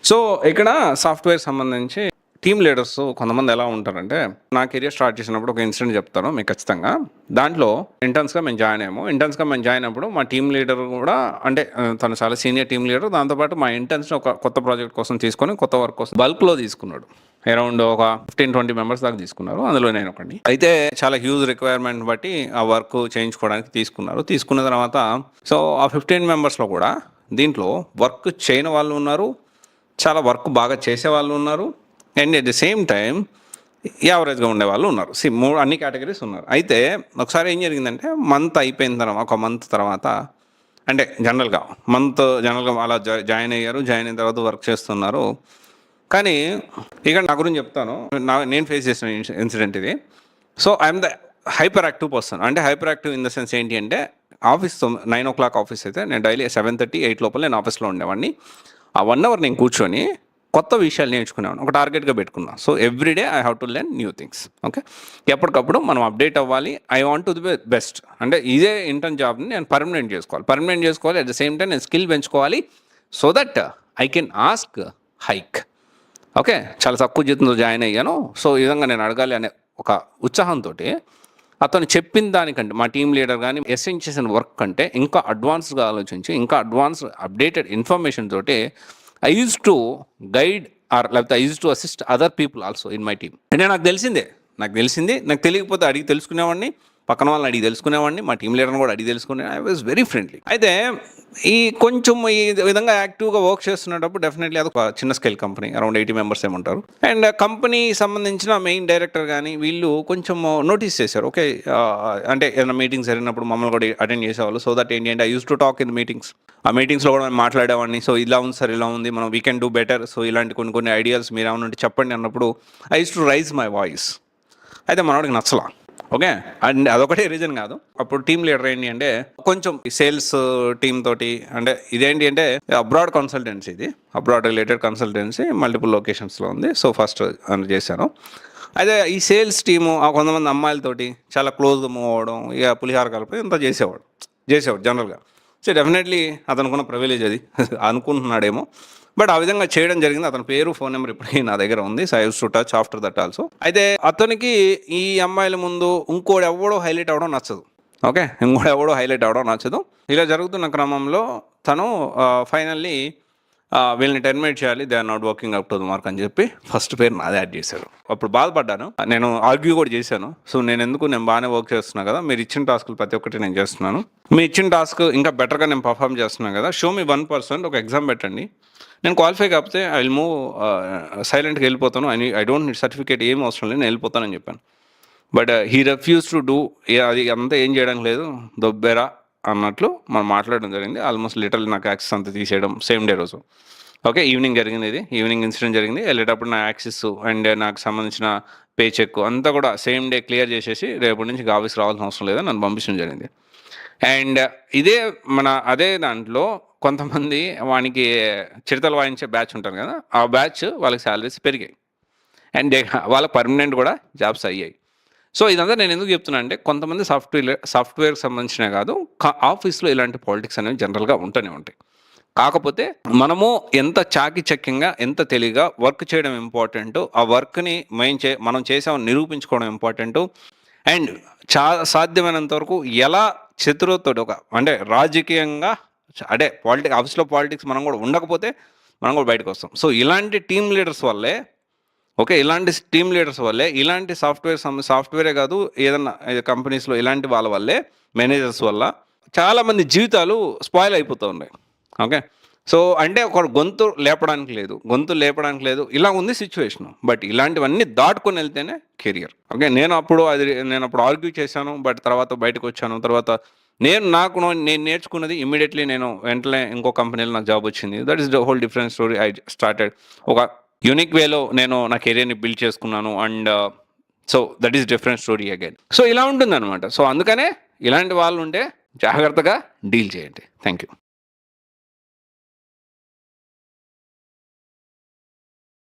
So, ఇక్కడ software సంబంధించి team leaders కొంతమంది ఎలా ఉంటారంటే, నా కెరియర్ స్టార్ట్ చేసినప్పుడు ఒక ఇన్సిడెంట్ చెప్తాను మీకు ఖచ్చితంగా. దాంట్లో ఇంటర్న్స్‌గా మేము జాయిన్ అయ్యాము. ఇంటర్న్స్‌గా మేము జాయిన్ అయినప్పుడు మా టీమ్ లీడర్ కూడా అంటే తను చాలా సీనియర్ టీమ్ లీడర్. దాంతో పాటు మా ఇంటర్న్స్‌ని ఒక కొత్త ప్రాజెక్ట్ కోసం తీసుకొని, కొత్త వర్క్ కోసం బల్క్‌లో తీసుకున్నాడు. అరౌండ్ ఒక 15-20 మెంబర్స్ దాకా తీసుకున్నారు. అందులో నేను ఒకడిని. అయితే చాలా హ్యూజ్ రిక్వైర్మెంట్ బట్టి ఆ వర్క్ చేయించుకోవడానికి తీసుకున్నారు. తీసుకున్న తర్వాత సో, ఆ 15 మెంబర్స్‌లో కూడా దీంట్లో వర్క్ చేయని వాళ్ళు ఉన్నారు. చాలా వర్క్ బాగా చేసేవాళ్ళు ఉన్నారు. And at the same time యావరేజ్గా ఉండేవాళ్ళు ఉన్నారు. అన్ని కేటగిరీస్ ఉన్నారు. అయితే ఒకసారి ఏం జరిగిందంటే మంత్ అయిపోయిన తర్వాత ఒక మంత్ తర్వాత అంటే జనరల్గా అలా జాయిన్ అయ్యారు. జాయిన్ అయిన తర్వాత వర్క్ చేస్తున్నారు. కానీ ఇక నా గురించి చెప్తాను. నేను ఫేస్ చేసిన ఇన్సిడెంట్ ఇది. So I'm the hyperactive person. అంటే hyperactive in the sense ఏంటి అంటే ఆఫీస్ 9 o'clock ఆఫీస్ అయితే నేను డైలీ 7:30, 8 లోపల నేను ఆఫీస్లో ఉండేవాడిని. ఆ 1 hour నేను కూర్చొని కొత్త విషయాలు నేర్చుకునేవాడిని. ఒక టార్గెట్గా పెట్టుకున్నా. So everyday I have to learn new things. Okay, ఎప్పటికప్పుడు మనం అప్డేట్ అవ్వాలి. I want to the best. అంటే ఇదే ఇంటర్న్ జాబ్ని నేను పర్మనెంట్ చేసుకోవాలి. అట్ ద సేమ్ టైం నేను స్కిల్ పెంచుకోవాలి. So that I can ask hike. Okay, చాలా తక్కువ జీతంతో జాయిన్ అయ్యాను. సో ఈ విధంగా నేను అడగాలి అనే ఒక ఉత్సాహంతో అతను చెప్పిన దానికంటే మా టీమ్ లీడర్ కానీ అసైన్ చేసిన వర్క్ కంటే ఇంకా అడ్వాన్స్గా ఆలోచించి ఇంకా అడ్వాన్స్ అప్డేటెడ్ ఇన్ఫర్మేషన్ తోటి ఐ యూజ్ టు గైడ్ లేకపోతే I use to assist other people also in my team. అంటే నాకు తెలిసింది నాకు తెలియకపోతే అడిగి తెలుసుకునేవాడిని, పక్కన వాళ్ళని అడిగి తెలుసుకునేవాడిని, మా టీమ్ లీడర్ని కూడా అడిగి తెలుసుకునే. I was very friendly. అయితే కొంచెం ఈ విధంగా యాక్టివ్గా వర్క్ చేస్తున్నప్పుడు డెఫినెట్లీ అది ఒక చిన్న స్కేల్ కంపెనీ, అరౌండ్ 80 మెంబర్స్ ఏమంటారు. అండ్ కంపెనీ సంబంధించిన మెయిన్ డైరెక్టర్ కానీ వీళ్ళు కొంచెం నోటీస్ చేశారు. ఓకే, అంటే ఏదైనా మీటింగ్స్ జరిగినప్పుడు మమ్మల్ని కూడా అటెండ్ చేసేవాళ్ళు. సో దట్ ఏంటి అంటే I use to talk in meetings. ఆ మీటింగ్స్లో కూడా మేము మాట్లాడేవాడిని. సో ఇలా ఉంది సార్, ఇలా ఉంది, మనం we can do better. So ఇలాంటి కొన్ని ఐడియాస్ మీరు ఏమన్నా చెప్పండి అన్నప్పుడు I use to rise my voice. అయితే మనవాడికి నచ్చలా. ఓకే, అండ్ అదొకటే రీజన్ కాదు. అప్పుడు టీమ్ లీడర్ ఏంటి అంటే కొంచెం సేల్స్ టీమ్ తోటి అంటే ఇదేంటి అంటే అబ్రాడ్ కన్సల్టెన్సీ, ఇది అబ్రాడ్ రిలేటెడ్ కన్సల్టెన్సీ మల్టిపుల్ లొకేషన్స్లో ఉంది. సో ఫస్ట్ చేశాను. అయితే ఈ సేల్స్ టీము కొంతమంది అమ్మాయిలతోటి చాలా క్లోజ్గా మూవ్ అవ్వడం, ఇక పులిహార కలిపి ఇంత చేసేవాడు జనరల్గా. సో డెఫినెట్లీ అతనుకున్న ప్రివిలేజ్ అది అనుకుంటున్నాడేమో, బట్ ఆ విధంగా చేయడం జరిగింది. అతని పేరు, ఫోన్ నెంబర్ ఇప్పటికీ నా దగ్గర ఉంది. So I use to touch after that also. అయితే అతనికి ఈ అమ్మాయిల ముందు ఇంకోటి ఎవడో హైలైట్ అవ్వడం నచ్చదు. ఓకే, ఇలా జరుగుతున్న క్రమంలో తను ఫైనల్లీ వీళ్ళని టెర్మినేట్ చేయాలి, they are not working up to the mark అని చెప్పి ఫస్ట్ పేరు నాదే యాడ్ చేశారు. అప్పుడు బాధపడ్డాను. నేను ఆర్గ్యూ కూడా చేశాను. సో నేను బాగానే వర్క్ చేస్తున్నా కదా, మీరు ఇచ్చిన టాస్కులు ప్రతి ఒక్కటి నేను చేస్తున్నాను, మీరు ఇచ్చిన టాస్క్ ఇంకా బెటర్గా నేను పర్ఫామ్ చేస్తున్నాను కదా, షో మీ 1%, ఒక ఎగ్జామ్ పెట్టండి, నేను క్వాలిఫై కాకపోతే ఐ విల్ మూవ్, సైలెంట్గా వెళ్ళిపోతాను, ఐ డోంట్ నీడ్ సర్టిఫికేట్, ఏం అవసరం లేదు, నేను వెళ్ళిపోతానని చెప్పాను. But he refuse to do. అది అంతా ఏం చేయడానికి లేదు, దొబ్బెరా అన్నట్లు మనం మాట్లాడడం జరిగింది. ఆల్మోస్ట్ లిటరల్లీ నాకు యాక్సెస్ అంతా తీసేయడం సేమ్ డే రోజు. ఓకే, ఈవినింగ్ జరిగింది, ఇది ఈవినింగ్ ఇన్సిడెంట్ జరిగింది. వెళ్ళేటప్పుడు నా యాక్సెస్ అండ్ నాకు సంబంధించిన పే చెక్ అంతా కూడా సేమ్ డే క్లియర్ చేసేసి రేపటి నుంచి ఆఫీస్కి రావాల్సిన అవసరం లేదని నన్ను పంపించడం జరిగింది. అండ్ ఇదే అదే దాంట్లో కొంతమంది వానికి చిడతలు వాయించే బ్యాచ్ ఉంటారు కదా, ఆ బ్యాచ్ వాళ్ళకి శాలరీస్ పెరిగాయి అండ్ వాళ్ళకి పర్మనెంట్ కూడా జాబ్స్ అయ్యాయి. సో ఇదంతా నేను ఎందుకు చెప్తున్నా అంటే కొంతమంది సాఫ్ట్వేర్కి సంబంధించినవి కాదు, ఆఫీస్లో ఇలాంటి పాలిటిక్స్ అనేవి జనరల్గా ఉంటూనే ఉంటాయి. కాకపోతే మనము ఎంత చాకిచక్యంగా, ఎంత తెలివిగా వర్క్ చేయడం ఇంపార్టెంట్, ఆ వర్క్ని మనం చేసామని నిరూపించుకోవడం ఇంపార్టెంటు. అండ్ సాధ్యమైనంత వరకు ఎలా చతురతోటి అంటే రాజకీయంగా అంటే ఆఫీస్లో పాలిటిక్స్ మనం కూడా ఉండకపోతే మనం కూడా బయటకు వస్తాం. సో ఇలాంటి టీమ్ లీడర్స్ వల్లే ఇలాంటి సాఫ్ట్వేరే కాదు, ఏదన్నా కంపెనీస్లో ఇలాంటి వాళ్ళ వల్లే, మేనేజర్స్ వల్ల చాలామంది జీవితాలు స్పాయిల్ అయిపోతూ ఉన్నాయి. ఓకే, సో అంటే ఒక గొంతు లేపడానికి లేదు, ఇలా ఉంది సిచ్యువేషన్. బట్ ఇలాంటివన్నీ దాటుకొని వెళ్తేనే కెరియర్. ఓకే, నేను అప్పుడు ఆర్గ్యూ చేశాను, బట్ తర్వాత బయటకు వచ్చాను. తర్వాత నేను నేర్చుకున్నది ఇమ్మీడియట్లీ నేను వెంటనే ఇంకో కంపెనీలో నాకు జాబ్ వచ్చింది. That is the whole different story. I started ఒక యూనిక్ వేలో నేను నా కెరియర్ని బిల్డ్ చేసుకున్నాను. And so that is different story again. So ఇలా ఉంటుందన్నమాట. సో అందుకనే ఇలాంటి వాళ్ళు ఉంటే జాగ్రత్తగా డీల్ చేయండి. Thank you.